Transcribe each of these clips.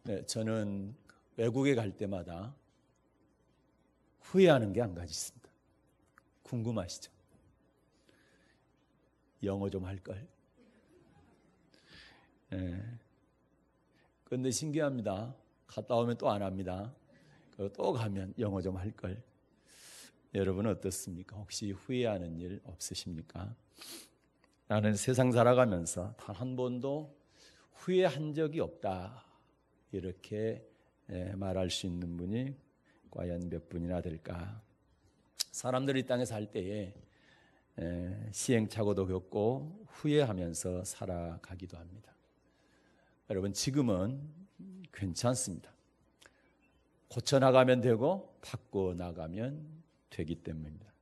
네, 저는 외국에 갈 때마다 후회하는 게 한 가지 있습니다. 궁금하시죠? 영어 좀 할걸. 그런데 신기합니다. 갔다 오면 또 안 합니다. 그리고 또 가면 영어 좀 할걸. 여러분은 어떻습니까? 혹시 후회하는 일 없으십니까? 나는 세상 살아가면서 단 한 번도 후회한 적이 없다, 이렇게 말할 수 있는 분이 과연 몇 분이나 될까? 사람들이 이 땅에 살 때에 시행착오도 겪고 후회하면서 살아가기도 합니다. 여러분, 지금은 괜찮습니다. 고쳐나가면 되고 바꿔나가면 되기 때문입니다.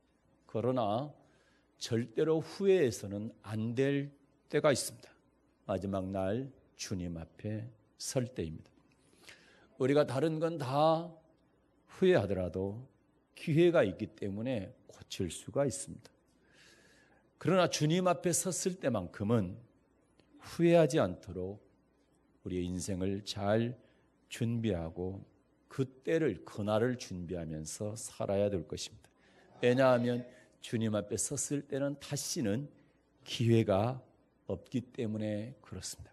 그러나 절대로 후회해서는 안 될 때가 있습니다. 마지막 날 주님 앞에 설 때입니다. 우리가 다른 건 다 후회하더라도 기회가 있기 때문에 고칠 수가 있습니다. 그러나 주님 앞에 섰을 때만큼은 후회하지 않도록 우리의 인생을 잘 준비하고 그날을 준비하면서 살아야 될 것입니다. 왜냐하면 주님 앞에 섰을 때는 다시는 기회가 없기 때문에 그렇습니다.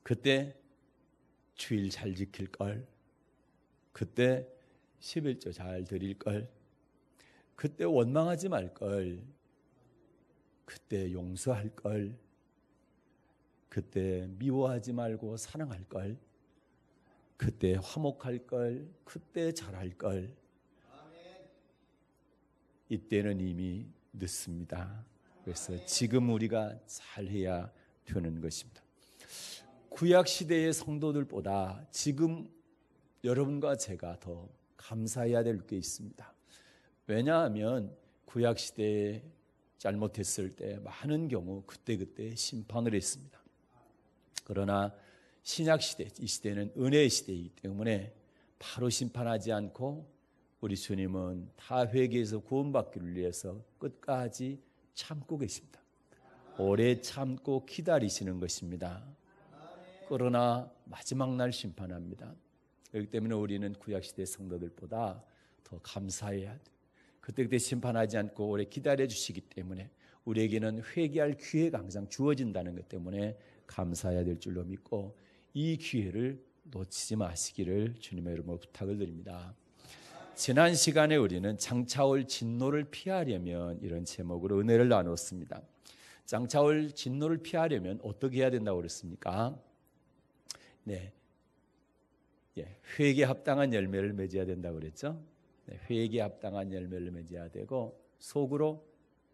그때 주일 잘 지킬 걸, 그때 11조 잘 드릴 걸, 그때 원망하지 말 걸, 그때 용서할 걸, 그때 미워하지 말고 사랑할 걸, 그때 화목할 걸, 그때 잘할 걸. 이때는 이미 늦습니다. 그래서 지금 우리가 잘해야 되는 것입니다. 구약 시대의 성도들보다 지금 여러분과 제가 더 감사해야 될 게 있습니다. 왜냐하면 구약 시대에 잘못했을 때 많은 경우 그때그때 심판을 했습니다. 그러나 신약 시대, 이 시대는 은혜의 시대이기 때문에 바로 심판하지 않고 우리 주님은 다 회개해서 구원받기를 위해서 끝까지 참고 계십니다. 오래 참고 기다리시는 것입니다. 그러나 마지막 날 심판합니다. 그렇기 때문에 우리는 구약시대 성도들보다 더 감사해야 돼요. 그때 심판하지 않고 오래 기다려주시기 때문에 우리에게는 회개할 기회가 항상 주어진다는 것 때문에 감사해야 될 줄로 믿고 이 기회를 놓치지 마시기를 주님의 이름으로 부탁을 드립니다. 지난 시간에 우리는 장차올 진노를 피하려면 이런 제목으로 은혜를 나눴습니다. 장차올 진노를 피하려면 어떻게 해야 된다고 그랬습니까? 네, 회개에 합당한 열매를 맺어야 된다고 그랬죠. 회개에 합당한 열매를 맺어야 되고 속으로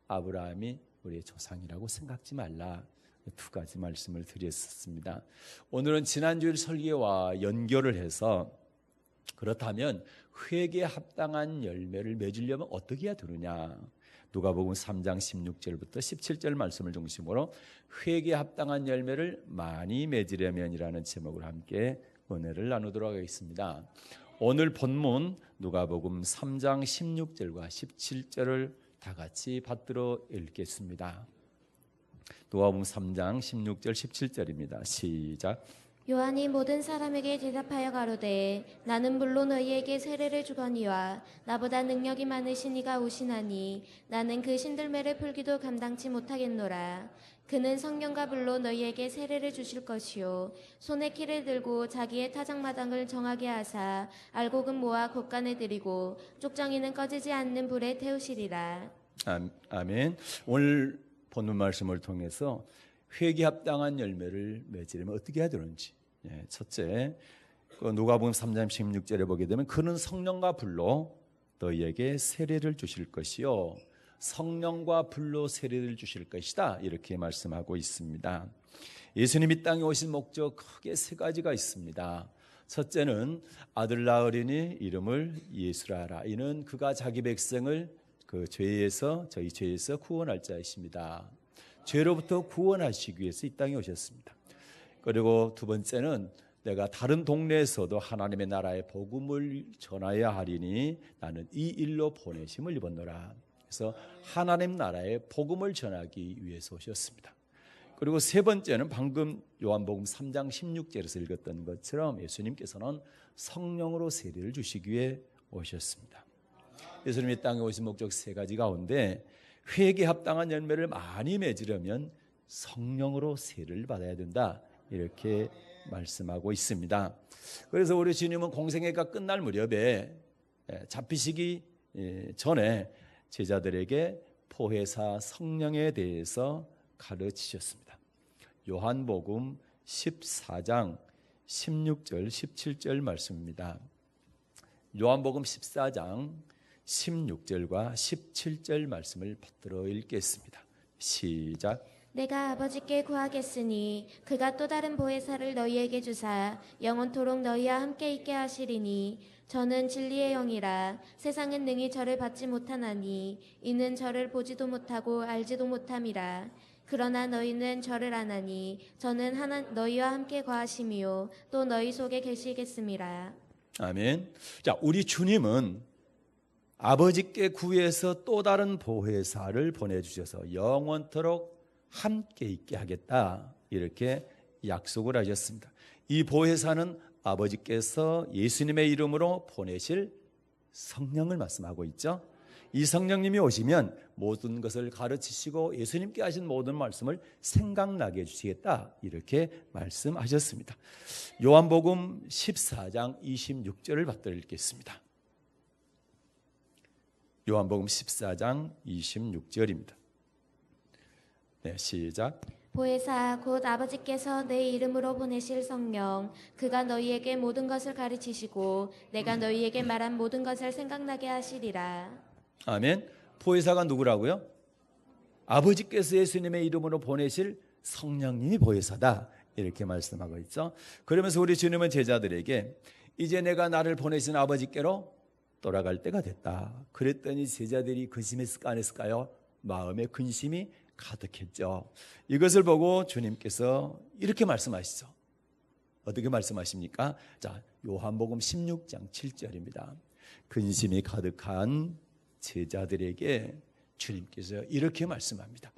아브라함이 우리의 조상이라고 생각지 말라. 두 가지 말씀을 드렸었습니다. 오늘은 지난주일 설교와 연결을 해서 그렇다면 회개에 합당한 열매를 맺으려면 어떻게 해야 되느냐. 누가복음 3장 16절부터 17절 말씀을 중심으로 회개에 합당한 열매를 많이 맺으려면이라는 제목으로 함께 은혜를 나누도록 하겠습니다. 오늘 본문 누가복음 3장 16절과 17절을 다 같이 받들어 읽겠습니다. 누가복음 3장 16절 17절입니다. 시작. 요한이 모든 사람에게 대답하여 가로되 나는 물론 너희에게 세례를 주거니와 나보다 능력이 많으신 이가 오시나니 나는 그 신들매를 풀기도 감당치 못하겠노라. 그는 성령과 불로 너희에게 세례를 주실 것이요 손에 키를 들고 자기의 타작마당을 정하게 하사 알곡은 모아 곳간에 들이고 쪽정이는 꺼지지 않는 불에 태우시리라. 아멘. 오늘 본문 말씀을 통해서 회개 합당한 열매를 맺으려면 어떻게 해야 되는지. 첫째, 누가복음 3장 16절에 보게 되면 그는 성령과 불로 너희에게 세례를 주실 것이요 성령과 불로 세례를 주실 것이다, 이렇게 말씀하고 있습니다. 예수님이 땅에 오신 목적 크게 세 가지가 있습니다. 첫째는 아들 낳으리니 이름을 예수라 하라. 이는 그가 자기 백성을 저희 죄에서 구원할 자이십니다. 죄로부터 구원하시기 위해서 이 땅에 오셨습니다. 그리고 두 번째는 내가 다른 동네에서도 하나님의 나라의 복음을 전하여야 하리니 나는 이 일로 보내심을 입었노라. 그래서 하나님 나라의 복음을 전하기 위해서 오셨습니다. 그리고 세 번째는 방금 요한복음 3장 16절에서 읽었던 것처럼 예수님께서는 성령으로 세례를 주시기 위해 오셨습니다. 예수님이 땅에 오신 목적 세 가지 가운데 회개에 합당한 열매를 많이 맺으려면 성령으로 세례를 받아야 된다, 이렇게 말씀하고 있습니다. 그래서 우리 주님은 공생애가 끝날 무렵에 잡히시기 전에 제자들에게 포회사 성령에 대해서 가르치셨습니다. 요한복음 14장 16절 17절 말씀입니다. 요한복음 14장 16절과 17절 말씀을 받들어 읽겠습니다. 시작. 내가 아버지께 구하겠으니 그가 또 다른 보혜사를 너희에게 주사 영원토록 너희와 함께 있게 하시리니 저는 진리의 영이라 세상은 능히 저를 받지 못하나니 이는 저를 보지도 못하고 알지도 못함이라. 그러나 너희는 저를 아나니 저는 너희와 함께 거하심이요 또 너희 속에 계시겠음이라. 아멘. 자, 우리 주님은 아버지께 구해서 또 다른 보혜사를 보내주셔서 영원토록 함께 있게 하겠다, 이렇게 약속을 하셨습니다. 이 보혜사는 아버지께서 예수님의 이름으로 보내실 성령을 말씀하고 있죠. 이 성령님이 오시면 모든 것을 가르치시고 예수님께 하신 모든 말씀을 생각나게 해주시겠다, 이렇게 말씀하셨습니다. 요한복음 14장 26절을 받들어 읽겠습니다. 요한복음 14장 26절입니다. 네, 시작. 보혜사 곧 아버지께서 내 이름으로 보내실 성령 그가 너희에게 모든 것을 가르치시고 내가 너희에게 말한 모든 것을 생각나게 하시리라. 아멘. 보혜사가 누구라고요? 아버지께서 예수님의 이름으로 보내실 성령님이 보혜사다, 이렇게 말씀하고 있죠. 그러면서 우리 주님은 제자들에게 이제 내가 나를 보내신 아버지께로 돌아갈 때가 됐다. 그랬더니 제자들이 근심했을까 안 했을까요? 마음에 근심이 가득했죠. 이것을 보고 주님께서 이렇게 말씀하시죠. 어떻게 말씀하십니까? 자, 요한복음 16장 7절입니다. 근심이 가득한 제자들에게 주님께서 이렇게 말씀합니다.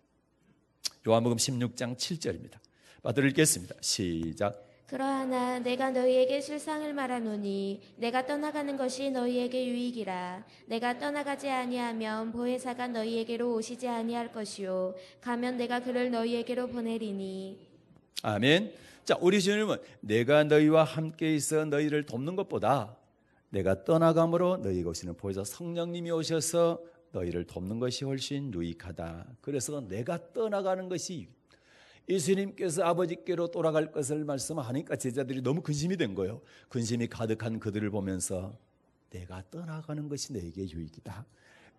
요한복음 16장 7절입니다. 받들어 읽겠습니다. 시작. 그러하나 내가 너희에게 실상을 말하노니 내가 떠나가는 것이 너희에게 유익이라. 내가 떠나가지 아니하면 보혜사가 너희에게로 오시지 아니할 것이요 가면 내가 그를 너희에게로 보내리니. 아멘. 자, 우리 주님은 내가 너희와 함께 있어 너희를 돕는 것보다 내가 떠나감으로 너희가 오시는 보혜사 성령님이 오셔서 너희를 돕는 것이 훨씬 유익하다. 그래서 내가 떠나가는 것이, 예수님께서 아버지께로 돌아갈 것을 말씀하니까 제자들이 너무 근심이 된 거예요. 근심이 가득한 그들을 보면서 내가 떠나가는 것이 너에게 유익이다.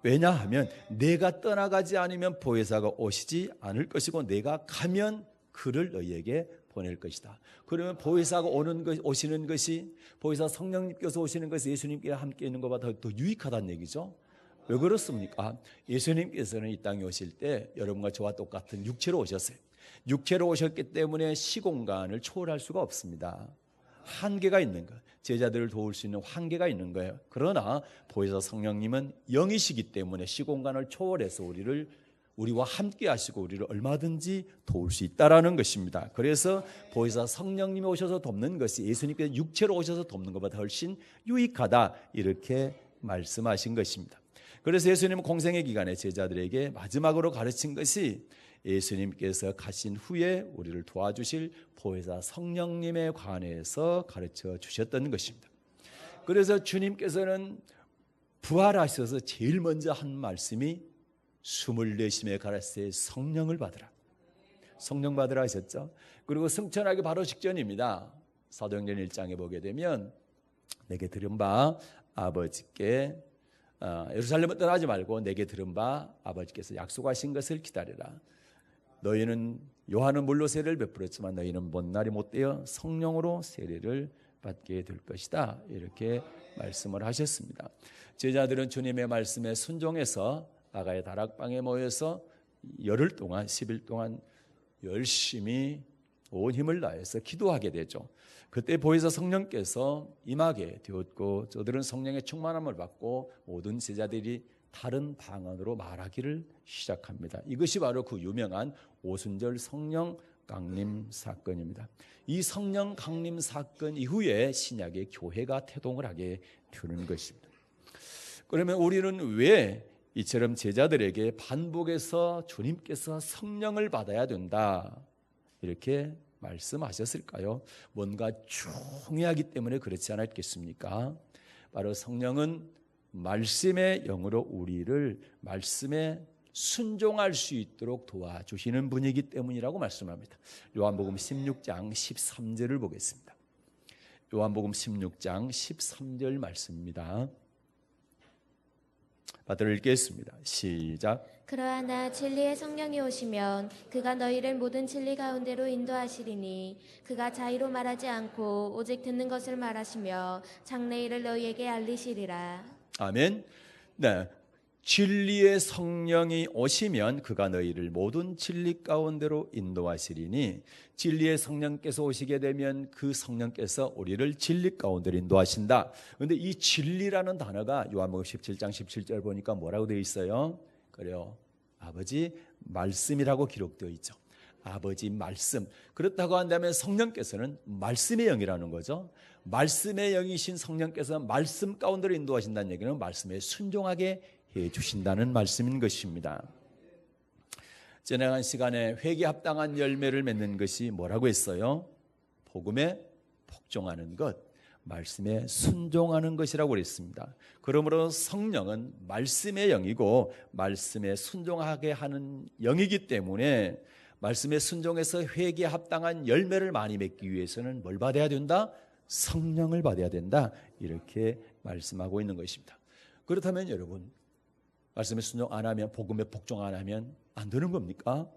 왜냐하면 내가 떠나가지 않으면 보혜사가 오시지 않을 것이고 내가 가면 그를 너희에게 보낼 것이다. 그러면 보혜사가 오시는 것이, 보혜사 성령님께서 오시는 것이 예수님께 함께 있는 것보다 더 유익하다는 얘기죠. 왜 그렇습니까? 예수님께서는 이 땅에 오실 때 여러분과 저와 똑같은 육체로 오셨어요. 육체로 오셨기 때문에 시공간을 초월할 수가 없습니다. 한계가 있는 거예요. 제자들을 도울 수 있는 한계가 있는 거예요. 그러나 보혜사 성령님은 영이시기 때문에 시공간을 초월해서 우리와 함께 하시고 우리를 얼마든지 도울 수 있다라는 것입니다. 그래서 보혜사 성령님이 오셔서 돕는 것이 예수님께서 육체로 오셔서 돕는 것보다 훨씬 유익하다, 이렇게 말씀하신 것입니다. 그래서 예수님은 공생의 기간에 제자들에게 마지막으로 가르친 것이 예수님께서 가신 후에 우리를 도와주실 보혜사 성령님에 관해서 가르쳐 주셨던 것입니다. 그래서 주님께서는 부활하셔서 제일 먼저 한 말씀이 24심에 가라사대 성령을 받으라. 성령 받으라 하셨죠. 그리고 승천하기 바로 직전입니다. 사도행전 1장에 보게 되면 내게 들은 바 아버지께 예루살렘을 떠나지 말고 내게 들은 바 아버지께서 약속하신 것을 기다리라. 너희는 요한은 물로 세례를 베풀었지만 너희는 먼 날이 못되어 성령으로 세례를 받게 될 것이다, 이렇게 말씀을 하셨습니다. 제자들은 주님의 말씀에 순종해서 아가의 다락방에 모여서 열흘 동안 10일 동안 열심히 온 힘을 다해서 기도하게 되죠. 그때 보혜사 성령께서 임하게 되었고 저들은 성령의 충만함을 받고 모든 제자들이 다른 방언으로 말하기를 시작합니다. 이것이 바로 그 유명한 오순절 성령 강림 사건입니다. 이 성령 강림 사건 이후에 신약의 교회가 태동을 하게 되는 것입니다. 그러면 우리는 왜 이처럼 제자들에게 반복해서 주님께서 성령을 받아야 된다 이렇게 말씀하셨을까요? 뭔가 중요하기 때문에 그렇지 않았겠습니까? 바로 성령은 말씀의 영으로 우리를 말씀에 순종할 수 있도록 도와주시는 분이기 때문이라고 말씀합니다. 요한복음 16장 13절을 보겠습니다. 요한복음 16장 13절 말씀입니다. 받들어 읽겠습니다. 시작. 그러하나 진리의 성령이 오시면 그가 너희를 모든 진리 가운데로 인도하시리니 그가 자의로 말하지 않고 오직 듣는 것을 말하시며 장래일을 너희에게 알리시리라. 아멘. 네, 진리의 성령이 오시면 그가 너희를 모든 진리 가운데로 인도하시리니 진리의 성령께서 오시게 되면 그 성령께서 우리를 진리 가운데로 인도하신다. 그런데 이 진리라는 단어가 요한복음 17장 17절 보니까 뭐라고 되어 있어요? 그래요. 아버지 말씀이라고 기록되어 있죠. 아버지 말씀. 그렇다고 한다면 성령께서는 말씀의 영이라는 거죠. 말씀의 영이신 성령께서 말씀 가운데로 인도하신다는 얘기는 말씀에 순종하게 해 주신다는 말씀인 것입니다. 지나간 시간에 회개에 합당한 열매를 맺는 것이 뭐라고 했어요? 복음에 복종하는 것, 말씀에 순종하는 것이라고 그랬습니다. 그러므로 성령은 말씀의 영이고 말씀에 순종하게 하는 영이기 때문에 말씀에 순종해서 회개에 합당한 열매를 많이 맺기 위해서는 뭘 받아야 된다? 성령을 받아야 된다. 이렇게 말씀하고 있는 것입니다. 그렇다면 여러분, 말씀에 순종 안 하면, 복음에 복종 안 하면 안 되는 겁니까?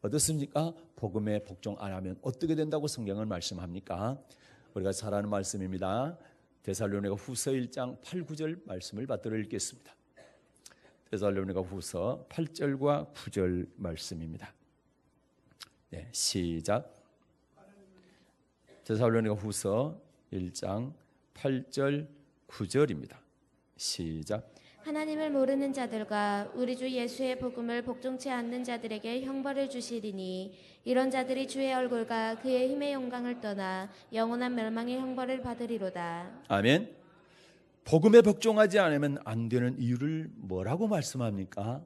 어떻습니까? 복음에 복종 안 하면 어떻게 된다고 성경은 말씀합니까? 우리가 잘 아는 말씀입니다. 데살로니가 후서 1장 8, 9절 말씀을 받들어 읽겠습니다. 데살로니가 후서 8절과 9절 말씀입니다. 네, 시작. 데살로니가 후서 1장 8절 9절입니다. 시작. 하나님을 모르는 자들과 우리 주 예수의 복음을 복종치 않는 자들에게 형벌을 주시리니 이런 자들이 주의 얼굴과 그의 힘의 영광을 떠나 영원한 멸망의 형벌을 받으리로다. 아멘. 복음에 복종하지 않으면 안 되는 이유를 뭐라고 말씀합니까?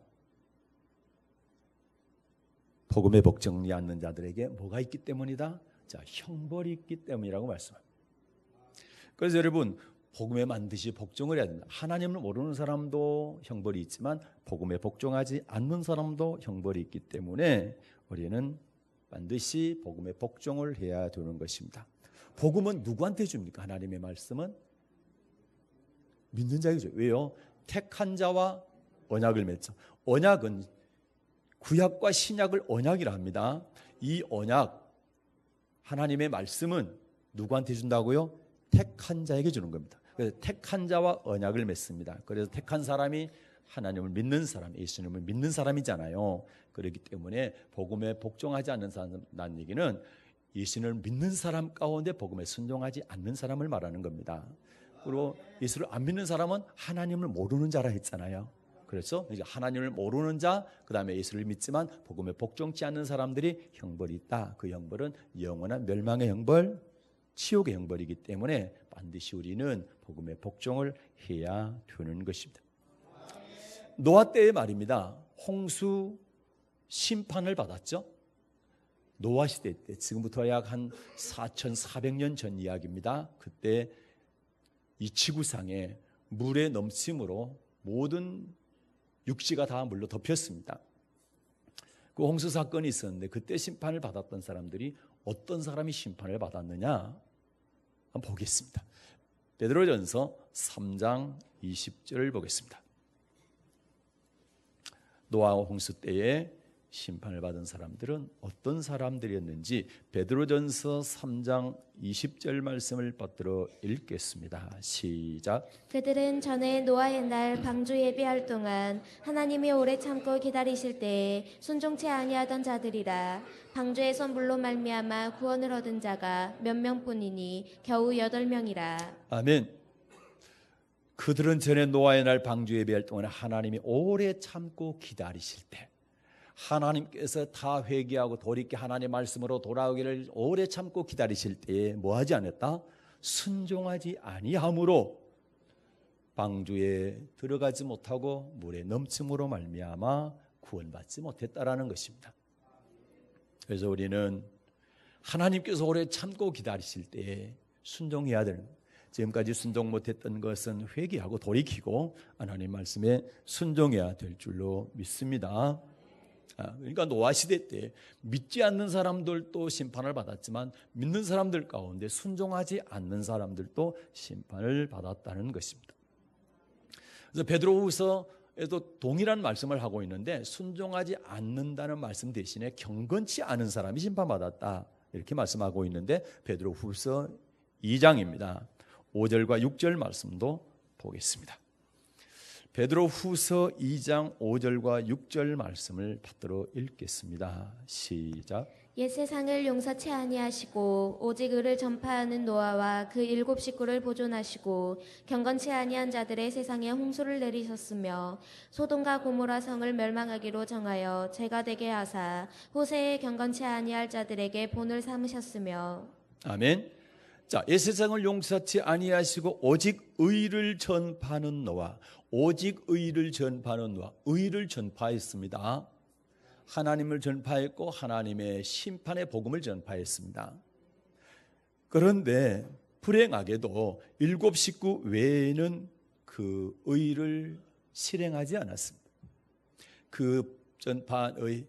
복음에 복종하지 않는 자들에게 뭐가 있기 때문이다? 자, 형벌이 있기 때문이라고 말씀합니다. 그래서 여러분, 복음에 반드시 복종을 해야 된다. 하나님을 모르는 사람도 형벌이 있지만 복음에 복종하지 않는 사람도 형벌이 있기 때문에 우리는 반드시 복음에 복종을 해야 되는 것입니다. 복음은 누구한테 줍니까? 하나님의 말씀은 믿는 자에게 줘요. 왜요? 택한 자와 언약을 맺죠. 언약은 구약과 신약을 언약이라 합니다. 이 언약, 하나님의 말씀은 누구한테 준다고요? 택한 자에게 주는 겁니다. 그래서 택한 자와 언약을 맺습니다. 그래서 택한 사람이 하나님을 믿는 사람, 예수님을 믿는 사람이잖아요. 그렇기 때문에 복음에 복종하지 않는 사람이라는 얘기는 예수님을 믿는 사람 가운데 복음에 순종하지 않는 사람을 말하는 겁니다. 그리고 예수를 안 믿는 사람은 하나님을 모르는 자라 했잖아요. 그래서 이제 하나님을 모르는 자, 그 다음에 예수를 믿지만 복음에 복종치 않는 사람들이 형벌이 있다. 그 형벌은 영원한 멸망의 형벌, 지옥의 형벌이기 때문에 반드시 우리는 복음에 복종을 해야 되는 것입니다. 노아 때의 말입니다. 홍수 심판을 받았죠. 노아 시대 때, 지금부터 약 한 4,400년 전 이야기입니다. 그때 이 지구상에 물의 넘침으로 모든 육지가 다 물로 덮였습니다. 그 홍수 사건이 있었는데 그때 심판을 받았던 사람들이 어떤 사람이 심판을 받았느냐 한번 보겠습니다. 베드로전서 3장 20절을 보겠습니다. 노아 홍수 때에 심판을 받은 사람들은 어떤 사람들이었는지 베드로전서 3장 20절 말씀을 받들어 읽겠습니다. 시작. 그들은 전에 노아의 날 방주 예비할 동안 하나님이 오래 참고 기다리실 때에 순종치 아니하던 자들이라. 방주에서 물로 말미암아 구원을 얻은 자가 몇 명뿐이니 겨우 8명이라. 아멘. 그들은 전에 노아의 날 방주 예비할 동안 하나님이 오래 참고 기다리실 때 하나님께서 다 회개하고 돌이켜 하나님의 말씀으로 돌아오기를 오래 참고 기다리실 때에 뭐하지 않았다? 순종하지 아니함으로 방주에 들어가지 못하고 물에 넘침으로 말미암아 구원받지 못했다라는 것입니다. 그래서 우리는 하나님께서 오래 참고 기다리실 때에 순종해야 되는 거예요. 지금까지 순종 못했던 것은 회개하고 돌이키고 하나님 말씀에 순종해야 될 줄로 믿습니다. 그러니까 노아 시대 때 믿지 않는 사람들도 심판을 받았지만 믿는 사람들 가운데 순종하지 않는 사람들도 심판을 받았다는 것입니다. 그래서 베드로후서에도 동일한 말씀을 하고 있는데 순종하지 않는다는 말씀 대신에 경건치 않은 사람이 심판받았다 이렇게 말씀하고 있는데 베드로후서 2장입니다. 5절과 6절 말씀도 보겠습니다. 베드로후서 2장 5절과 6절 말씀을 받들어 읽겠습니다. 시작. 옛 세상을 용서치 아니하시고 오직 의를 전파하는 노아와 그 7 식구를 보존하시고 경건치 아니한 자들의 세상에 홍수를 내리셨으며 소돔과 고모라 성을 멸망하기로 정하여 죄가 되게 하사 후세에 경건치 아니할 자들에게 본을 삼으셨으며. 아멘. 자, 이 세상을 용서치 아니하시고 오직 의를 전파하는 노아, 오직 의를 전파하는 노아, 의를 전파했습니다. 하나님을 전파했고 하나님의 심판의 복음을 전파했습니다. 그런데 불행하게도 7 식구 외에는 그 의를 실행하지 않았습니다. 그 전파한 의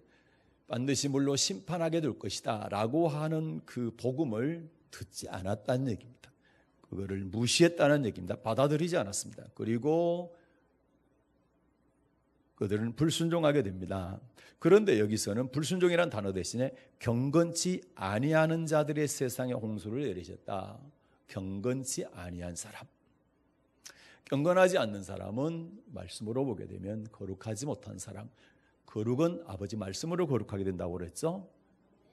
반드시 물로 심판하게 될 것이다 라고 하는 그 복음을 듣지 않았다는 얘기입니다. 그거를 무시했다는 얘기입니다. 받아들이지 않았습니다. 그리고 그들은 불순종하게 됩니다. 그런데 여기서는 불순종이라는 단어 대신에 경건치 아니하는 자들의 세상에 홍수를 내리셨다. 경건치 아니한 사람. 경건하지 않는 사람은 말씀으로 보게 되면 거룩하지 못한 사람. 거룩은 아버지 말씀으로 거룩하게 된다고 그랬죠.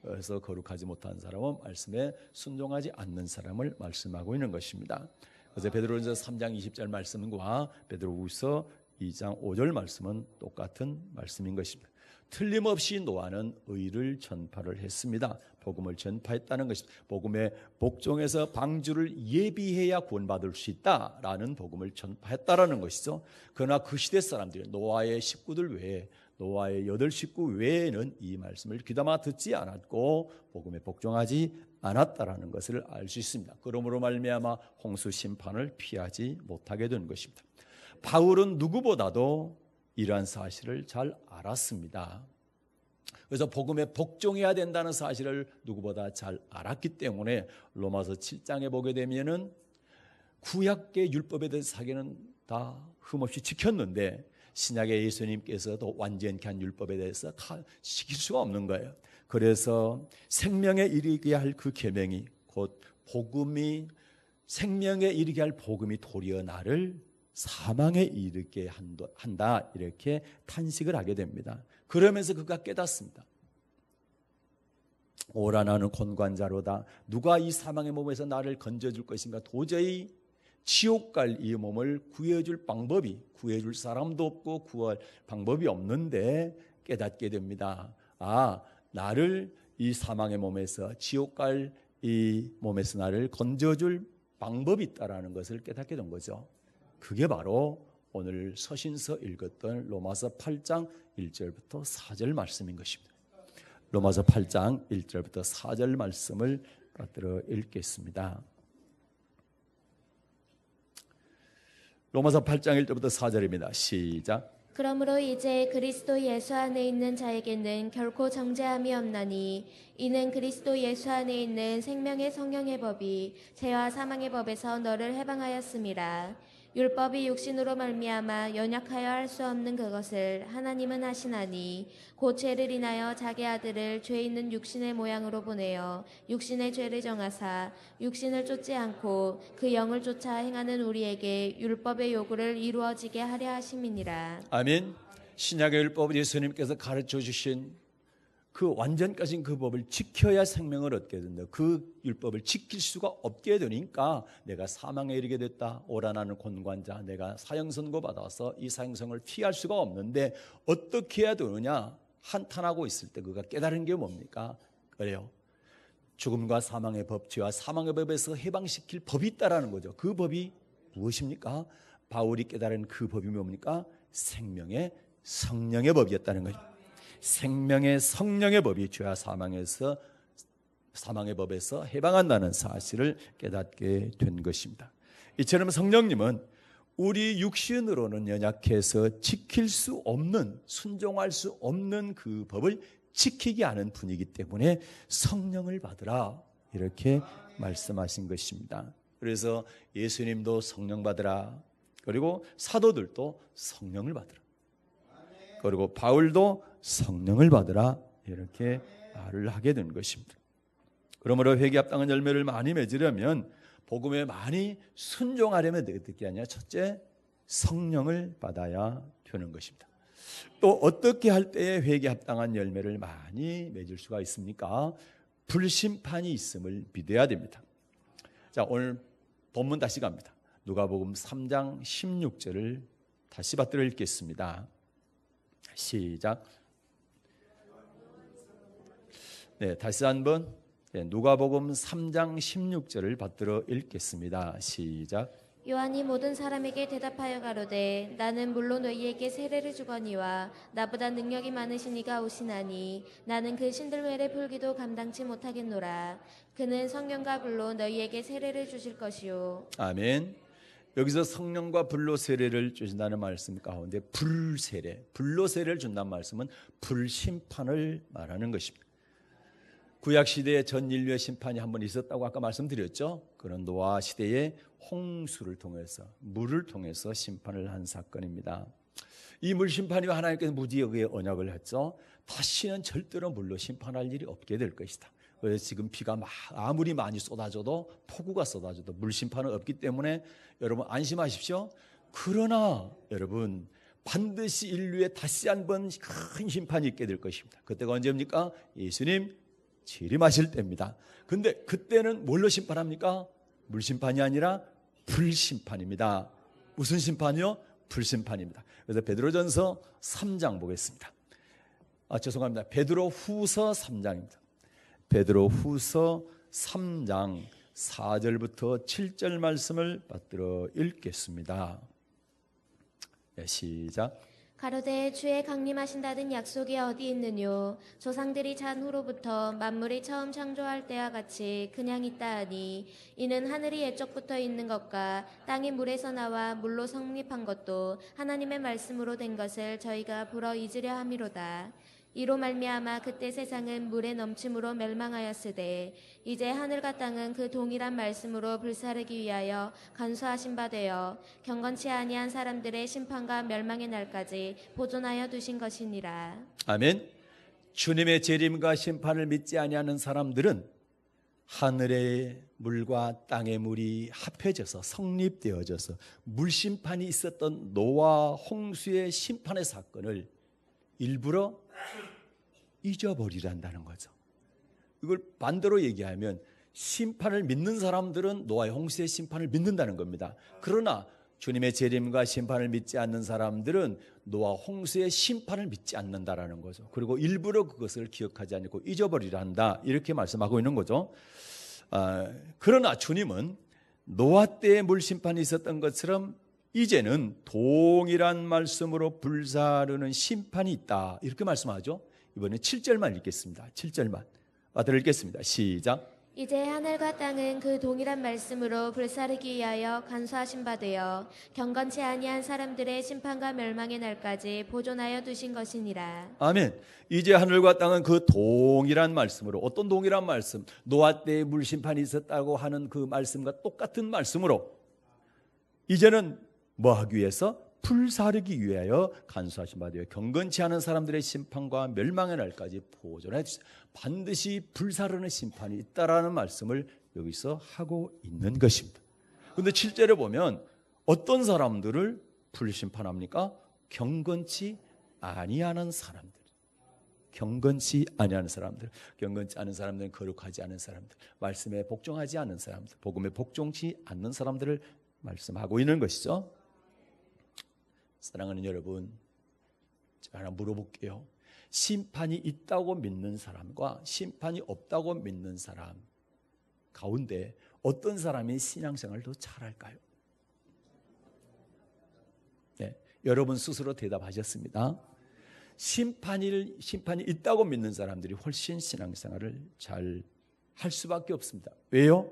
그래서 거룩하지 못한 사람은 말씀에 순종하지 않는 사람을 말씀하고 있는 것입니다. 그래서 베드로전서 3장 20절 말씀과 베드로후서 2장 5절 말씀은 똑같은 말씀인 것입니다. 틀림없이 노아는 의를 전파를 했습니다. 복음을 전파했다는 것입니다. 복음의 복종에서 방주를 예비해야 구원받을 수 있다라는 복음을 전파했다라는 것이죠. 그러나 그 시대 사람들이 노아의 식구들 외에 노아의 8 식구 외에는 이 말씀을 귀담아 듣지 않았고 복음에 복종하지 않았다라는 것을 알 수 있습니다. 그러므로 말미암아 홍수 심판을 피하지 못하게 된 것입니다. 바울은 누구보다도 이러한 사실을 잘 알았습니다. 그래서 복음에 복종해야 된다는 사실을 누구보다 잘 알았기 때문에 로마서 7장에 보게 되면은 구약의 율법에 대해서 자기는 다 흠없이 지켰는데 신약의 예수님께서도 완전케 한 율법에 대해서 다 지킬 수가 없는 거예요. 그래서 생명에 이르게 할 그 계명이 곧 복음이 생명에 이르게 할 복음이 도리어 나를 사망에 이르게 한다 이렇게 탄식을 하게 됩니다. 그러면서 그가 깨닫습니다. 오라 나는 곤관자로다. 누가 이 사망의 몸에서 나를 건져줄 것인가. 도저히 지옥 갈 이 몸을 구해줄 방법이 구해줄 사람도 없고 구할 방법이 없는데 깨닫게 됩니다. 나를 이 사망의 몸에서 지옥 갈 이 몸에서 나를 건져줄 방법이 있다라는 것을 깨닫게 된 거죠. 그게 바로 오늘 서신서 읽었던 로마서 8장 1절부터 4절 말씀인 것입니다. 로마서 8장 1절부터 4절 말씀을 받들어 읽겠습니다. 로마서 8장 1절부터 4절입니다. 시작. 그러므로 이제 그리스도 예수 안에 있는 자에게는 결코 정죄함이 없나니 이는 그리스도 예수 안에 있는 생명의 성령의 법이 죄와 사망의 법에서 너를 해방하였음이라. 율법이 육신으로 말미암아 연약하여 할 수 없는 그것을 하나님은 하시나니 곧 죄를 인하여 자기 아들을 죄 있는 육신의 모양으로 보내어 육신의 죄를 정하사 육신을 쫓지 않고 그 영을 쫓아 행하는 우리에게 율법의 요구를 이루어지게 하려 하심이니라. 아멘. 신약의 율법을 예수님께서 가르쳐 주신 그 완전까진 그 법을 지켜야 생명을 얻게 된다. 그 율법을 지킬 수가 없게 되니까 내가 사망에 이르게 됐다. 오라 나는 곤관자. 내가 사형 선고 받아서 이 사형성을 피할 수가 없는데 어떻게 해야 되느냐? 한탄하고 있을 때 그가 깨달은 게 뭡니까? 그래요. 죽음과 사망의 법, 죄와 사망의 법에서 해방시킬 법이 있다라는 거죠. 그 법이 무엇입니까? 바울이 깨달은 그 법이 뭡니까? 생명의 성령의 법이었다는 거죠. 생명의 성령의 법이 죄와 사망에서 사망의 법에서 해방한다는 사실을 깨닫게 된 것입니다. 이처럼 성령님은 우리 육신으로는 연약해서 지킬 수 없는, 순종할 수 없는 그 법을 지키게 하는 분이기 때문에 성령을 받으라 이렇게 말씀하신 것입니다. 그래서 예수님도 성령 받으라, 그리고 사도들도 성령을 받으라, 그리고 바울도 성령을 받으라 이렇게 말을 하게 된 것입니다. 그러므로 회개에 합당한 열매를 많이 맺으려면, 복음에 많이 순종하려면 어떻게 하냐? 첫째, 성령을 받아야 되는 것입니다. 또 어떻게 할 때에 회개에 합당한 열매를 많이 맺을 수가 있습니까? 불심판이 있음을 믿어야 됩니다. 자, 오늘 본문 다시 갑니다. 누가복음 3장 16절을 다시 받들어 읽겠습니다. 시작. 네, 다시 한번 누가복음 3장 16절을 받들어 읽겠습니다. 시작. 요한이 모든 사람에게 대답하여 가로되 나는 물론 너희에게 세례를 주거니와 나보다 능력이 많으신 이가 오시나니 나는 그 신들매를 풀기도 감당치 못하겠노라. 그는 성령과 불로 너희에게 세례를 주실 것이요. 아멘. 여기서 성령과 불로 세례를 주신다는 말씀 가운데 불세례, 불로 세례를 준다는 말씀은 불심판을 말하는 것입니다. 구약 시대에 전 인류의 심판이 한 번 있었다고 아까 말씀드렸죠. 그런 노아 시대에 홍수를 통해서, 물을 통해서 심판을 한 사건입니다. 이 물 심판이와 하나님께서 무지하게 언약을 했죠. 다시는 절대로 물로 심판할 일이 없게 될 것이다. 그래서 지금 비가 아무리 많이 쏟아져도, 폭우가 쏟아져도 물 심판은 없기 때문에 여러분 안심하십시오. 그러나 여러분, 반드시 인류에 다시 한번 큰 심판이 있게 될 것입니다. 그때가 언제입니까? 예수님 재림하실 때입니다. 근데 그때는 뭘로 심판합니까? 물심판이 아니라 불심판입니다. 무슨 심판이요? 불심판입니다. 그래서 베드로전서 3장 보겠습니다. 죄송합니다. 베드로후서 3장입니다. 베드로후서 3장 4절부터 7절 말씀을 받들어 읽겠습니다. 네, 시작. 가로되 주의 강림하신다는 약속이 어디 있느뇨? 조상들이 잔 후로부터 만물이 처음 창조할 때와 같이 그냥 있다 하니 이는 하늘이 옛적부터 있는 것과 땅이 물에서 나와 물로 성립한 것도 하나님의 말씀으로 된 것을 저희가 불어 잊으려 함이로다. 이로 말미암아 그때 세상은 물의 넘침으로 멸망하였으되 이제 하늘과 땅은 그 동일한 말씀으로 불사르기 위하여 간수하신 바 되어 경건치 아니한 사람들의 심판과 멸망의 날까지 보존하여 두신 것이니라. 아멘. 주님의 재림과 심판을 믿지 아니하는 사람들은 하늘의 물과 땅의 물이 합해져서 성립되어져서 물심판이 있었던 노아 홍수의 심판의 사건을 일부러 잊어버리란다는 거죠. 이걸 반대로 얘기하면 심판을 믿는 사람들은 노아의 홍수의 심판을 믿는다는 겁니다. 그러나 주님의 재림과 심판을 믿지 않는 사람들은 노아 홍수의 심판을 믿지 않는다라는 거죠. 그리고 일부러 그것을 기억하지 않고 잊어버리려 한다, 이렇게 말씀하고 있는 거죠. 그러나 주님은 노아 때의 물심판이 있었던 것처럼 이제는 동일한 말씀으로 불사르는 심판이 있다, 이렇게 말씀하죠. 이번에 7절만 읽겠습니다. 7절만 읽겠습니다. 시작. 이제 하늘과 땅은 그 동일한 말씀으로 불사르기 위하여 간수하신 바 되어 경건치 아니한 사람들의 심판과 멸망의 날까지 보존하여 두신 것이니라. 아멘. 이제 하늘과 땅은 그 동일한 말씀으로, 어떤 동일한 말씀? 노아 때의 물심판이 있었다고 하는 그 말씀과 똑같은 말씀으로 이제는 뭐 하기 위해서? 불사르기 위하여 간수하신 바 되어 경건치 않은 사람들의 심판과 멸망의 날까지 보존해 주세요. 반드시 불사르는 심판이 있다라는 말씀을 여기서 하고 있는 것입니다. 그런데 7절에 보면 어떤 사람들을 불심판합니까? 경건치 아니하는 사람들. 경건치 아니하는 사람들. 경건치 않은 사람들은 거룩하지 않은 사람들, 말씀에 복종하지 않는 사람들, 복음에 복종치 않는 사람들을 말씀하고 있는 것이죠. 사랑하는 여러분, 제가 하나 물어볼게요. 심판이 있다고 믿는 사람과 심판이 없다고 믿는 사람 가운데 어떤 사람이 신앙생활을 더 잘할까요? 네, 여러분 스스로 대답하셨습니다. 심판이 있다고 믿는 사람들이 훨씬 신앙생활을 잘 할 수밖에 없습니다. 왜요?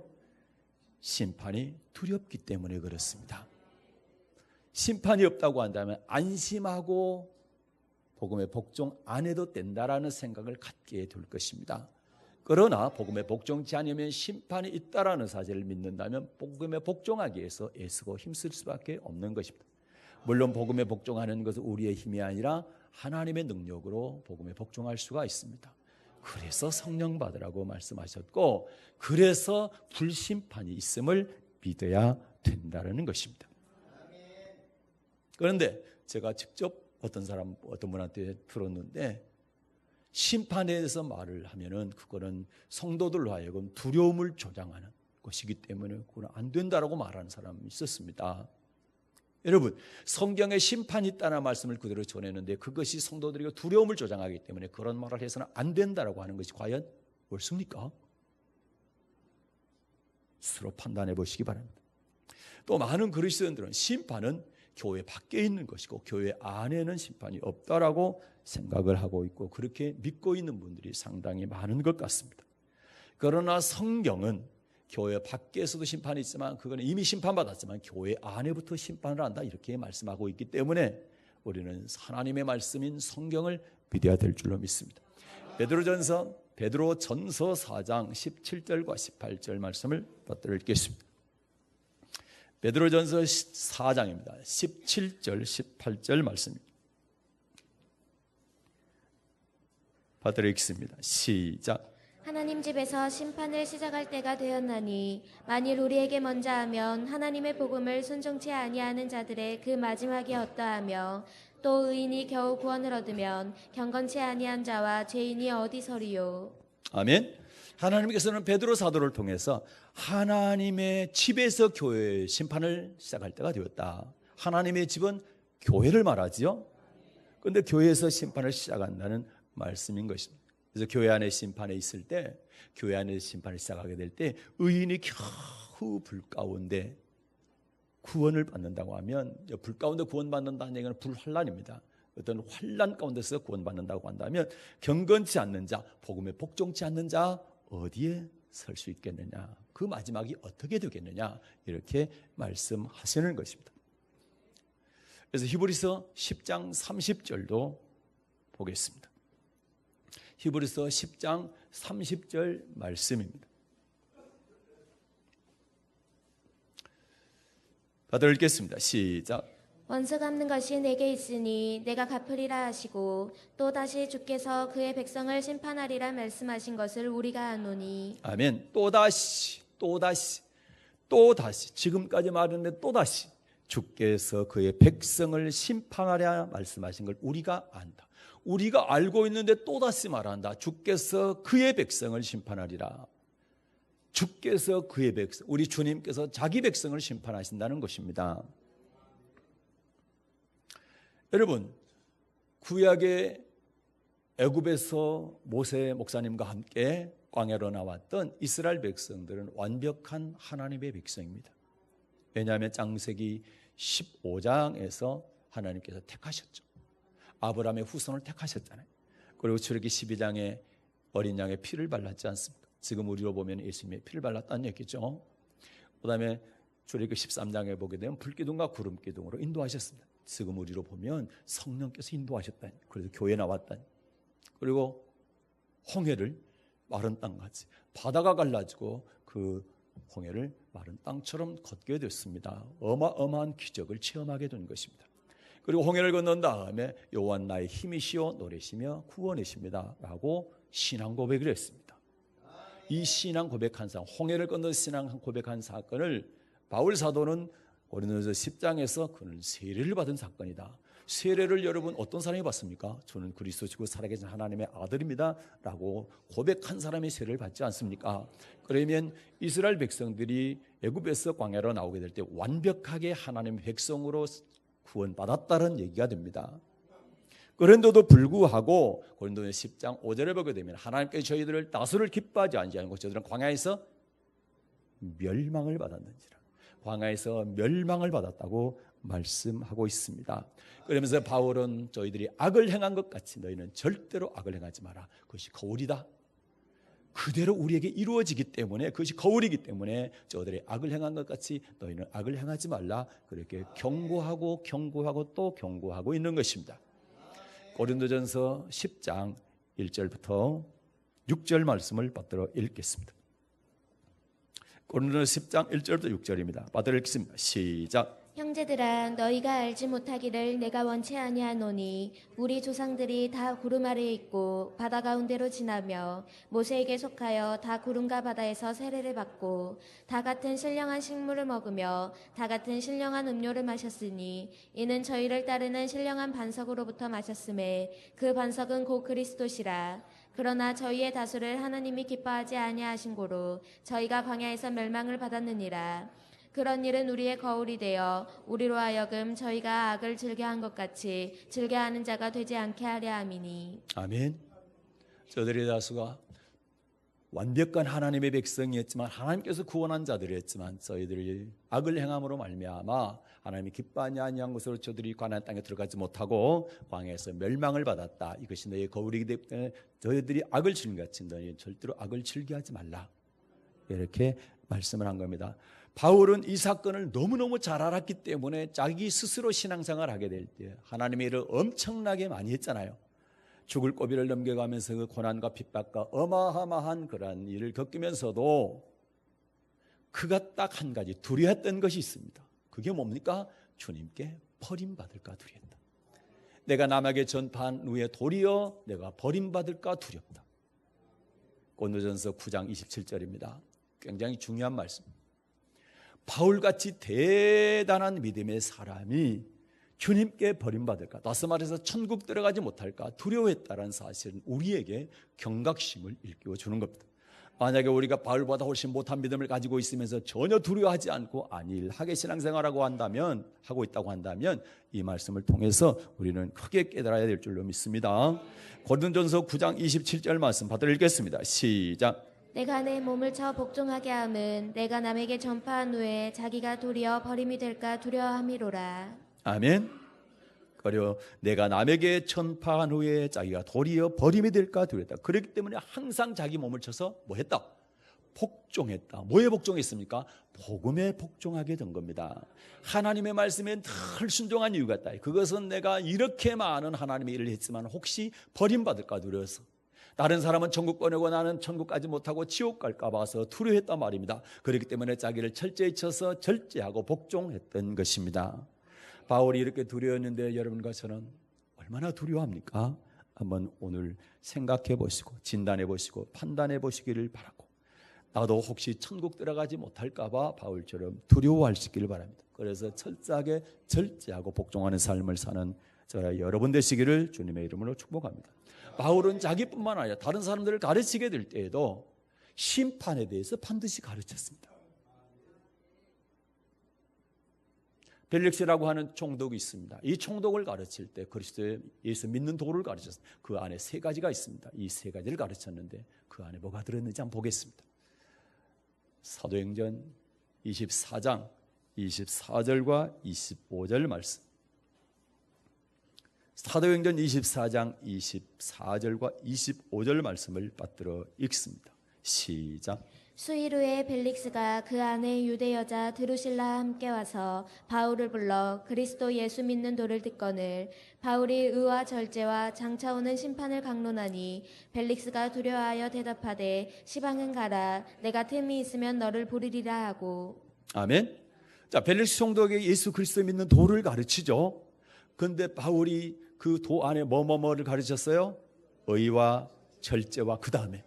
심판이 두렵기 때문에 그렇습니다. 심판이 없다고 한다면 안심하고 복음에 복종 안 해도 된다라는 생각을 갖게 될 것입니다. 그러나 복음에 복종치 않으면 심판이 있다라는 사실을 믿는다면 복음에 복종하기 위해서 애쓰고 힘쓸 수밖에 없는 것입니다. 물론 복음에 복종하는 것은 우리의 힘이 아니라 하나님의 능력으로 복음에 복종할 수가 있습니다. 그래서 성령 받으라고 말씀하셨고, 그래서 불심판이 있음을 믿어야 된다는 것입니다. 그런데 제가 직접 어떤 분한테 들었는데, 심판에 대해서 말을 하면은 그거는 성도들로 하여금 두려움을 조장하는 것이기 때문에 그건 안 된다라고 말하는 사람이 있었습니다. 여러분, 성경에 심판이 있다는 말씀을 그대로 전했는데 그것이 성도들에게 두려움을 조장하기 때문에 그런 말을 해서는 안 된다라고 하는 것이 과연 옳습니까? 스스로 판단해 보시기 바랍니다. 또 많은 그리스도인들은 심판은 교회 밖에 있는 것이고 교회 안에는 심판이 없다라고 생각을 하고 있고 그렇게 믿고 있는 분들이 상당히 많은 것 같습니다. 그러나 성경은 교회 밖에서도 심판이 있지만 그거는 이미 심판받았지만 교회 안에부터 심판을 한다 이렇게 말씀하고 있기 때문에 우리는 하나님의 말씀인 성경을 믿어야 될 줄로 믿습니다. 베드로전서 4장 17절과 18절 말씀을 받들어 읽겠습니다. 베드로전서 4장입니다. 17절 18절 말씀입니다. 받들어 읽습니다. 시작. 하나님 집에서 심판을 시작할 때가 되었나니 만일 우리에게 먼저 하면 하나님의 복음을 순종치 아니하는 자들의 그 마지막이 어떠하며 또 의인이 겨우 구원을 얻으면 경건치 아니한 자와 죄인이 어디 서리요. 아멘. 하나님께서는 베드로 사도를 통해서 하나님의 집에서 교회의 심판을 시작할 때가 되었다. 하나님의 집은 교회를 말하지요. 그런데 교회에서 심판을 시작한다는 말씀인 것입니다. 그래서 교회 안에 심판에 있을 때, 교회 안에 심판을 시작하게 될 때 의인이 겨우 불 가운데 구원을 받는다고 하면, 불 가운데 구원받는다는 얘기는 불환란입니다. 어떤 환란 가운데서 구원받는다고 한다면 경건치 않는 자, 복음에 복종치 않는 자 어디에 설 수 있겠느냐, 그 마지막이 어떻게 되겠느냐 이렇게 말씀하시는 것입니다. 그래서 히브리서 10장 30절도 보겠습니다. 히브리서 10장 30절 말씀입니다. 받아 읽겠습니다. 시작. 원수 갚는 것이 내게 있으니 내가 갚으리라 하시고 또 다시 주께서 그의 백성을 심판하리라 말씀하신 것을 우리가 아노니. 아멘. 또다시 지금까지 말했는데 또다시 주께서 그의 백성을 심판하리라 말씀하신 걸 우리가 안다. 우리가 알고 있는데 또다시 말한다. 주께서 그의 백성을 심판하리라. 주께서 그의 백성, 우리 주님께서 자기 백성을 심판하신다는 것입니다. 여러분, 구약의 애굽에서 모세 목사님과 함께 광야로 나왔던 이스라엘 백성들은 완벽한 하나님의 백성입니다. 왜냐하면 창세기 15장에서 하나님께서 택하셨죠. 아브라함의 후손을 택하셨잖아요. 그리고 출애굽기 12장에 어린 양의 피를 발랐지 않습니까? 지금 우리로 보면 예수님의 피를 발랐다는 얘기죠. 그 다음에 출애굽기 13장에 보게 되면 불기둥과 구름기둥으로 인도하셨습니다. 지금 우리로 보면 성령께서 인도하셨다니. 그래서 교회 나왔다니. 그리고 홍해를 마른 땅같이 바다가 갈라지고 그 홍해를 마른 땅처럼 걷게 됐습니다. 어마어마한 기적을 체험하게 된 것입니다. 그리고 홍해를 건넌 다음에 여호와 나의 힘이시오 노래시며 구원이십니다 라고 신앙 고백을 했습니다. 이 신앙 고백한 사건, 홍해를 건너 신앙 고백한 사건을 바울 사도는 고린도서 10장에서 그는 세례를 받은 사건이다. 세례를 여러분 어떤 사람이 받습니까? 저는 그리스도시고 살아계신 하나님의 아들입니다 라고 고백한 사람이 세례를 받지 않습니까? 그러면 이스라엘 백성들이 애굽에서 광야로 나오게 될 때 완벽하게 하나님의 백성으로 구원받았다는 얘기가 됩니다. 그런데도 불구하고 고린도전 10장 5절에 보게 되면 하나님께서 저희들을 다수를 기뻐하지 않고 저들은 광야에서 멸망을 받았는지라. 광야에서 멸망을 받았다고 말씀하고 있습니다. 그러면서 바울은 저희들이 악을 행한 것 같이 너희는 절대로 악을 행하지 마라. 그것이 거울이다. 그대로 우리에게 이루어지기 때문에 그것이 거울이기 때문에 저들이 악을 행한 것 같이 너희는 악을 행하지 말라. 그렇게 경고하고 또 경고하고 있는 것입니다. 고린도전서 10장 1절부터 6절 말씀을 받들어 읽겠습니다. 고린도전서 10장 1절부터 6절입니다. 받들어 읽겠습니다. 시작. 형제들아 너희가 알지 못하기를 내가 원치 아니하노니 우리 조상들이 다 구름 아래에 있고 바다 가운데로 지나며 모세에게 속하여 다 구름과 바다에서 세례를 받고 다 같은 신령한 식물을 먹으며 다 같은 신령한 음료를 마셨으니 이는 저희를 따르는 신령한 반석으로부터 마셨음에 그 반석은 곧 그리스도시라. 그러나 저희의 다수를 하나님이 기뻐하지 아니하신 고로 저희가 광야에서 멸망을 받았느니라. 그런 일은 우리의 거울이 되어 우리로 하여금 저희가 악을 즐겨한 것 같이 즐겨하는 자가 되지 않게 하려 함이니. 아멘. 저들의 다수가 완벽한 하나님의 백성이었지만 하나님께서 구원한 자들이었지만 저희들이 악을 행함으로 말미암아 하나님이 기뻐하지 아니한 것으로 저들이 가나안 땅에 들어가지 못하고 광야에서 멸망을 받았다. 이것이 너희의 거울이기 때문에 저희들이 악을 즐겨같이 너희는 절대로 악을 즐겨하지 말라. 이렇게 말씀을 한 겁니다. 바울은 이 사건을 너무너무 잘 알았기 때문에 자기 스스로 신앙생활을 하게 될 때 하나님의 일을 엄청나게 많이 했잖아요. 죽을 고비를 넘겨가면서 그 고난과 핍박과 어마어마한 그러한 일을 겪으면서도 그가 딱 한 가지 두려웠던 것이 있습니다. 그게 뭡니까? 주님께 버림받을까 두려웠다. 내가 남에게 전파한 후에 도리어 내가 버림받을까 두렵다. 고린도전서 9장 27절입니다. 굉장히 중요한 말씀. 바울같이 대단한 믿음의 사람이 주님께 버림받을까, 다시 말해서 천국 들어가지 못할까 두려워했다는 사실은 우리에게 경각심을 일깨워주는 겁니다. 만약에 우리가 바울보다 훨씬 못한 믿음을 가지고 있으면서 전혀 두려워하지 않고 안일하게 신앙생활하고 하고 있다고 한다면 이 말씀을 통해서 우리는 크게 깨달아야 될 줄로 믿습니다. 고린도전서 9장 27절 말씀 받들어 읽겠습니다. 시작. 내가 내 몸을 쳐 복종하게 함은 내가 남에게 전파한 후에 자기가 도리어 버림이 될까 두려워함이로라. 아멘. 그리고 내가 남에게 전파한 후에 자기가 도리어 버림이 될까 두렵다. 그렇기 때문에 항상 자기 몸을 쳐서 뭐 했다? 복종했다. 뭐에 복종했습니까? 복음에 복종하게 된 겁니다. 하나님의 말씀에 늘 순종한 이유가 있다. 그것은 내가 이렇게 많은 하나님의 일을 했지만 혹시 버림받을까 두려워서, 다른 사람은 천국 보내고 나는 천국 가지 못하고 지옥 갈까 봐서 두려워했단 말입니다. 그렇기 때문에 자기를 철저히 쳐서 절제하고 복종했던 것입니다. 바울이 이렇게 두려웠는데 여러분과 저는 얼마나 두려워합니까? 한번 오늘 생각해 보시고 진단해 보시고 판단해 보시기를 바라고, 나도 혹시 천국 들어가지 못할까 봐 바울처럼 두려워하시기를 바랍니다. 그래서 철저하게 절제하고 복종하는 삶을 사는 저와 여러분 되시기를 주님의 이름으로 축복합니다. 바울은 자기뿐만 아니라 다른 사람들을 가르치게 될 때에도 심판에 대해서 반드시 가르쳤습니다. 벨릭스라고 하는 총독이 있습니다. 이 총독을 가르칠 때 그리스도의 예수 믿는 도를 가르쳤습니다. 그 안에 세 가지가 있습니다. 이 세 가지를 가르쳤는데 그 안에 뭐가 들었는지 한번 보겠습니다. 사도행전 24장 24절과 25절 말씀. 사도행전 24장 24절과 25절 말씀을 받들어 읽습니다. 시작. 수일 후에 벨릭스가 그 안에 유대 여자 드루실라와 함께 와서 바울을 불러 그리스도 예수 믿는 도를 듣거늘 바울이 의와 절제와 장차 오는 심판을 강론하니 벨릭스가 두려워하여 대답하되 시방은 가라, 내가 틈이 있으면 너를 부르리라 하고. 아멘. 자, 벨릭스 총독에게 예수 그리스도 믿는 도를 가르치죠. 그런데 바울이 그 도 안에 뭐를 가르쳤어요? 의와 절제와 그 다음에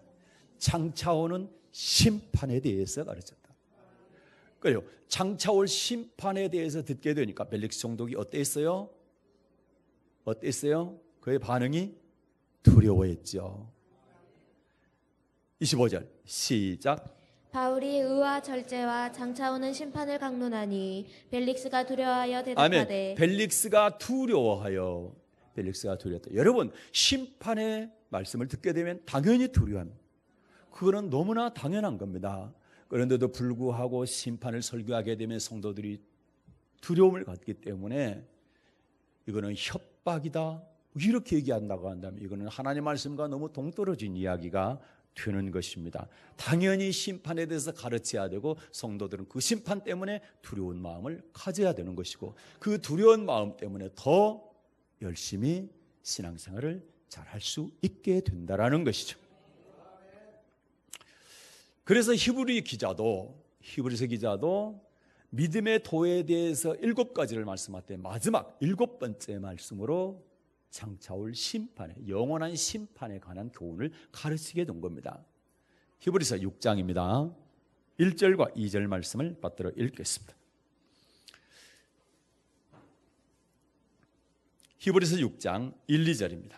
장차 오는 심판에 대해서 가르쳤다. 그래요. 장차 올 심판에 대해서 듣게 되니까 벨릭스 총독이 어땠어요? 그의 반응이 두려워했죠. 25절 시작. 바울이 의와 절제와 장차 오는 심판을 강론하니 벨릭스가 두려워하여 대답하되. 아멘. 벨릭스가 두려워하여 벨릭스가 두려웠다. 여러분, 심판의 말씀을 듣게 되면 당연히 두려워합니다. 그거는 너무나 당연한 겁니다. 그런데도 불구하고 심판을 설교하게 되면 성도들이 두려움을 갖기 때문에 이거는 협박이다 이렇게 얘기한다고 한다면 이거는 하나님의 말씀과 너무 동떨어진 이야기가 되는 것입니다. 당연히 심판에 대해서 가르쳐야 되고 성도들은 그 심판 때문에 두려운 마음을 가져야 되는 것이고 그 두려운 마음 때문에 더 열심히 신앙생활을 잘 할 수 있게 된다라는 것이죠. 그래서 히브리서 기자도 믿음의 도에 대해서 7가지를 말씀할 때 마지막 7번째 말씀으로 장차올 심판에, 영원한 심판에 관한 교훈을 가르치게 된 겁니다. 히브리서 6장입니다. 1절과 2절 말씀을 받들어 읽겠습니다. 히브리서 6장 1, 2절입니다.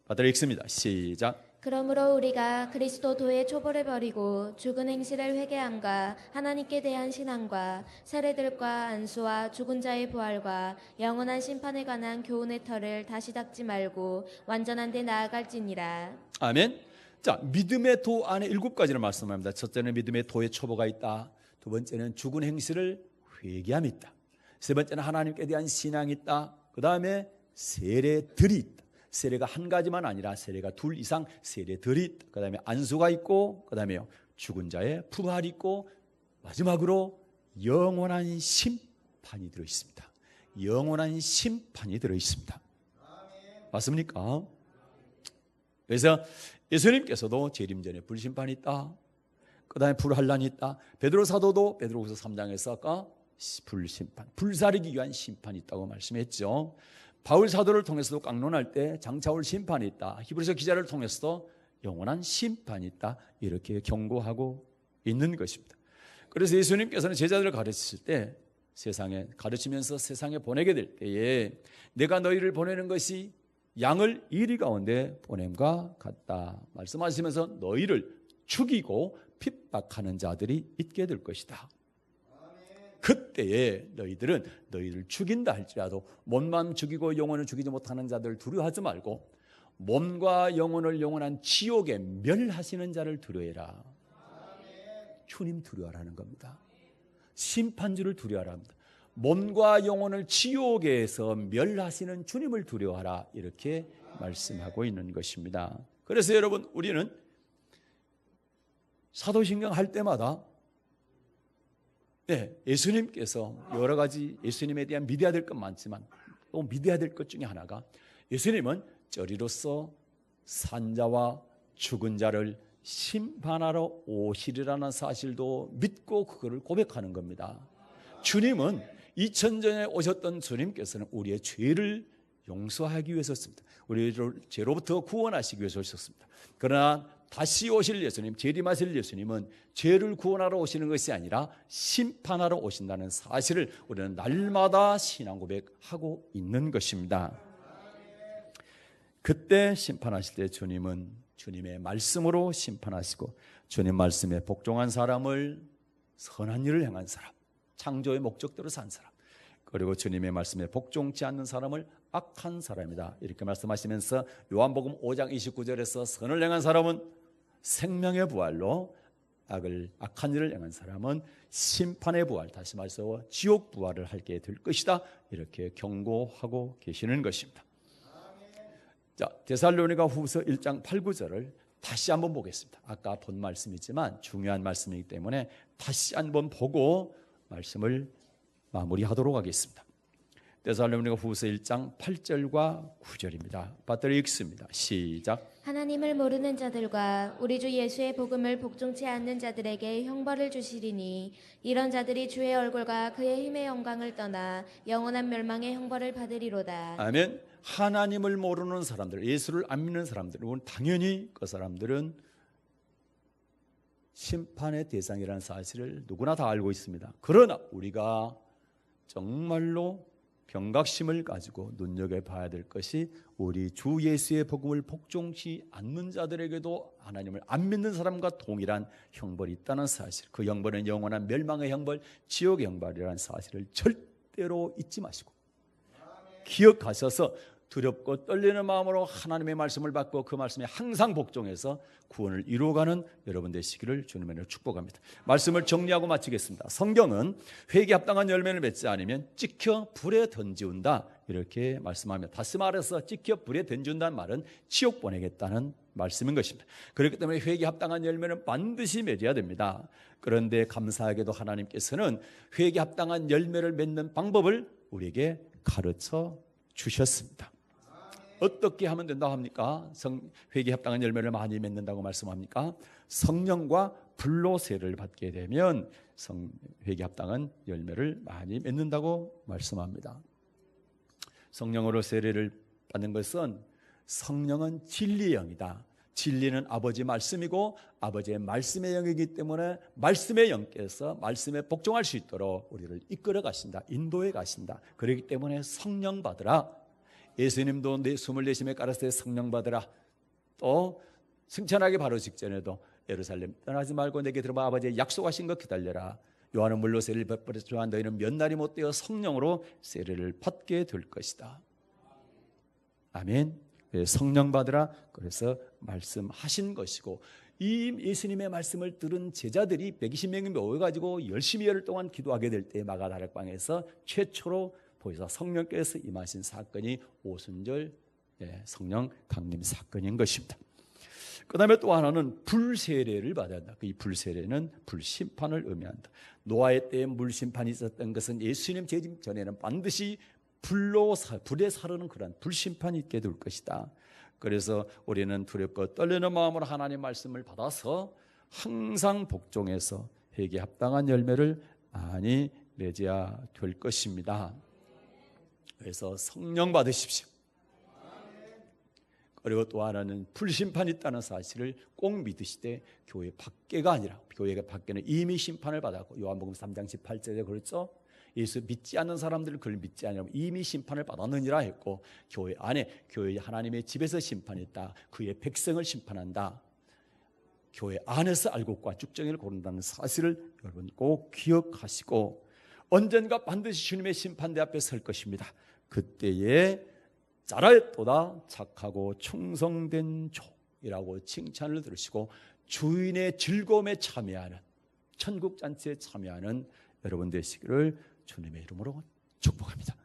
받들어 읽습니다. 시작. 그러므로 우리가 그리스도 도의 초보를 버리고 죽은 행실을 회개함과 하나님께 대한 신앙과 세례들과 안수와 죽은 자의 부활과 영원한 심판에 관한 교훈의 터를 다시 닦지 말고 완전한 데 나아갈지니라. 아멘. 자, 믿음의 도 안에 7가지를 말씀합니다. 첫째는 믿음의 도의 초보가 있다. 두 번째는 죽은 행실을 회개함이 있다. 세 번째는 하나님께 대한 신앙이 있다. 그 다음에 세례들이 있다. 세례가 한 가지만 아니라 세례가 2 이상 세례들이 있다. 그 다음에 안수가 있고 그 다음에 죽은 자의 부활이 있고 마지막으로 영원한 심판이 들어있습니다. 영원한 심판이 들어있습니다. 맞습니까? 그래서 예수님께서도 재림전에 불심판이 있다. 그 다음에 불환란이 있다. 베드로 사도도 베드로후서 3장에서 아까 불심판, 불사르기 위한 심판이 있다고 말씀했죠. 바울 사도를 통해서도 강론할 때 장차올 심판이 있다. 히브리서 기자를 통해서도 영원한 심판이 있다. 이렇게 경고하고 있는 것입니다. 그래서 예수님께서는 제자들을 가르치실 때 세상에 가르치면서 세상에 보내게 될 때에 내가 너희를 보내는 것이 양을 이리 가운데 보냄과 같다 말씀하시면서 너희를 죽이고 핍박하는 자들이 있게 될 것이다. 그때에 너희들은 너희를 죽인다 할지라도 몸만 죽이고 영혼을 죽이지 못하는 자들을 두려워하지 말고 몸과 영혼을 영원한 지옥에 멸하시는 자를 두려워해라. 주님 두려워하라는 겁니다. 심판주를 두려워하라 합니다. 몸과 영혼을 지옥에서 멸하시는 주님을 두려워하라 이렇게 말씀하고 있는 것입니다. 그래서 여러분 우리는 사도신경 할 때마다 예수님께서 여러 가지 예수님에 대한 믿어야 될 것 많지만 또 믿어야 될 것 중에 하나가 예수님은 저리로서 산자와 죽은 자를 심판하러 오시리라는 사실도 믿고 그거를 고백하는 겁니다. 주님은 2000전에 오셨던 주님께서는 우리의 죄를 용서하기 위해서였습니다. 우리를 죄로부터 구원하시기 위해서 오셨습니다. 그러나 다시 오실 예수님, 재림하실 예수님은 죄를 구원하러 오시는 것이 아니라 심판하러 오신다는 사실을 우리는 날마다 신앙 고백하고 있는 것입니다. 그때 심판하실 때 주님은 주님의 말씀으로 심판하시고 주님 말씀에 복종한 사람을 선한 일을 행한 사람, 창조의 목적대로 산 사람, 그리고 주님의 말씀에 복종치 않는 사람을 악한 사람이다 이렇게 말씀하시면서 요한복음 5장 29절에서 선을 행한 사람은 생명의 부활로 악한 일을 행한 사람은 심판의 부활, 다시 말해서 지옥 부활을 하게 될 것이다 이렇게 경고하고 계시는 것입니다. 자, 데살로니가 후서 1장 8, 9절을 다시 한번 보겠습니다. 아까 본 말씀이지만 중요한 말씀이기 때문에 다시 한번 보고 말씀을 마무리하도록 하겠습니다. 데살로니가 후서 1장 8절과 9절입니다. 받들어 읽습니다. 시작. 하나님을 모르는 자들과 우리 주 예수의 복음을 복종치 않는 자들에게 형벌을 주시리니 이런 자들이 주의 얼굴과 그의 힘의 영광을 떠나 영원한 멸망의 형벌을 받으리로다. 아멘. 하나님을 모르는 사람들, 예수를 안 믿는 사람들은 당연히 그 사람들은 심판의 대상이라는 사실을 누구나 다 알고 있습니다. 그러나 우리가 정말로 경각심을 가지고 눈여겨봐야 될 것이 우리 주 예수의 복음을 복종치 않는 자들에게도 하나님을 안 믿는 사람과 동일한 형벌이 있다는 사실, 그 형벌은 영원한 멸망의 형벌, 지옥의 형벌이라는 사실을 절대로 잊지 마시고 기억하셔서 두렵고 떨리는 마음으로 하나님의 말씀을 받고 그 말씀에 항상 복종해서 구원을 이루어가는 여러분 되시기를 주님의 이름으로 축복합니다. 말씀을 정리하고 마치겠습니다. 성경은 회개에 합당한 열매를 맺지 않으면 찍혀 불에 던지운다 이렇게 말씀하며, 다시 말해서 찍혀 불에 던지운다는 말은 지옥 보내겠다는 말씀인 것입니다. 그렇기 때문에 회개에 합당한 열매는 반드시 맺어야 됩니다. 그런데 감사하게도 하나님께서는 회개에 합당한 열매를 맺는 방법을 우리에게 가르쳐 주셨습니다. 어떻게 하면 된다고 합니까? 회개에 합당한 열매를 많이 맺는다고 말씀합니까? 성령과 불로 세례를 받게 되면 회개에 합당한 열매를 많이 맺는다고 말씀합니다. 성령으로 세례를 받는 것은, 성령은 진리의 영이다. 진리는 아버지 말씀이고 아버지의 말씀의 영이기 때문에 말씀의 영께서 말씀에 복종할 수 있도록 우리를 이끌어 가신다. 인도해 가신다. 그렇기 때문에 성령 받으라. 예수님도 24심에 가라사대 성령 받으라. 또 승천하기 바로 직전에도 예루살렘 떠나지 말고 내게 들어와 아버지의 약속하신 것 기다려라. 요한은 물로 세례를 받지만 너희는 몇 날이 못 되어 성령으로 세례를 받게 될 것이다. 아멘. 성령 받으라. 그래서 말씀하신 것이고, 이 예수님의 말씀을 들은 제자들이 120명이 모여가지고 열심히 열흘 동안 기도하게 될 때 마가다락방에서 최초로 보이사 성령께서 임하신 사건이 오순절 성령 강림 사건인 것입니다. 그 다음에 또 하나는 불세례를 받아야 한다. 이 불세례는 불심판을 의미한다. 노아의 때에 물심판이 있었던 것은 예수님 재림 전에는 반드시 불에 사르는 그런 불심판이 있게 될 것이다. 그래서 우리는 두렵고 떨리는 마음으로 하나님의 말씀을 받아서 항상 복종해서 회개에 합당한 열매를 많이 맺어야 될 것입니다. 그래서 성령 받으십시오. 그리고 또 하나는 불심판이 있다는 사실을 꼭 믿으시되, 교회 밖에가 아니라, 교회 밖에는 이미 심판을 받았고, 요한복음 3장 18절에 그랬죠. 예수 믿지 않는 사람들을 그를 믿지 않으면 이미 심판을 받았느니라 했고, 교회 안에, 교회 하나님의 집에서 심판이 있다. 그의 백성을 심판한다. 교회 안에서 알곡과 쭉정이를 고른다는 사실을 여러분 꼭 기억하시고, 언젠가 반드시 주님의 심판대 앞에 설 것입니다. 그때에 잘하였도다 착하고 충성된 종이라고 칭찬을 들으시고 주인의 즐거움에 참여하는, 천국 잔치에 참여하는 여러분 되시기를 주님의 이름으로 축복합니다.